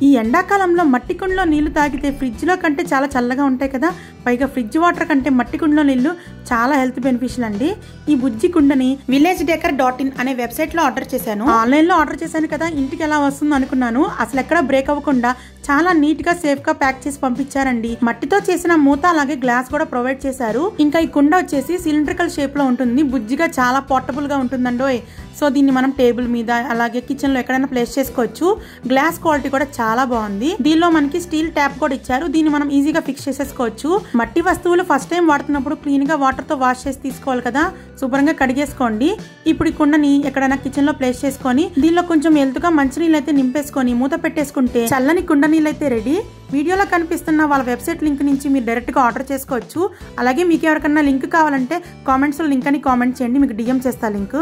ఈ ఎండాకాలంలో మట్టి కుండలో నీళ్లు తాగితే ఫ్రిడ్జ్లో కంటే చాలా చల్లగా ఉంటాయి కదా. పైగా ఫ్రిడ్జ్ వాటర్ కంటే మట్టి కుండలో నీళ్లు చాలా హెల్త్ బెనిఫిషియల్ అండి. ఈ బుజ్జి కుండని villagedecker.in అనే వెబ్సైట్ లో ఆర్డర్ చేశాను. ఆన్లైన్ లో ఆర్డర్ చేశాను కదా, ఇంటికి ఎలా వస్తుందో అనుకున్నాను. అసలు ఎక్కడ బ్రేక్ అవ్వకుండా చాలా నీట్ గా సేఫ్ గా ప్యాక్ చేసి పంపించారండి. మట్టితో చేసిన మూత అలాగే గ్లాస్ కూడా ప్రొవైడ్ చేశారు. ఇంకా ఈ కుండ వచ్చేసి సిలిండ్రికల్ షేప్ లో ఉంటుంది. బుజ్జిగా చాలా పోర్టబుల్ గా ఉంటుందండి. సో దీన్ని మనం టేబుల్ మీద అలాగే కిచెన్ లో ఎక్కడైనా ప్లేస్ చేసుకోవచ్చు. గ్లాస్ క్వాలిటీ కూడా చాలా బాగుంది. దీనిలో మనకి స్టీల్ ట్యాప్ కూడా ఇచ్చారు. దీన్ని మనం ఈజీగా ఫిక్స్ చేసేసుకోవచ్చు. మట్టి వస్తువులు ఫస్ట్ టైం వాడుతున్నప్పుడు క్లీన్ గా వాటర్ తో వాష్ చేసి తీసుకోవాలి కదా, శుభ్రంగా కడిగేసుకోండి. ఇప్పుడు ఈ కుండని ఎక్కడైనా కిచెన్ లో ప్లేస్ చేసుకొని దీనిలో కొంచెం ఎల్తుగా మంచినీళ్ళు అయితే నింపేసుకొని మూత పెట్టేసుకుంటే చల్లని కుండ నీళ్ళు అయితే రెడీ. వీడియోలో కనిపిస్తున్న వాళ్ళ వెబ్సైట్ లింక్ నుంచి మీరు డైరెక్ట్ గా ఆర్డర్ చేసుకోవచ్చు. అలాగే మీకు ఎవరికన్నా లింక్ కావాలంటే కామెంట్స్ లో లింక్ అని కామెంట్ చేయండి, మీకు డిఎం చేస్తా లింక్.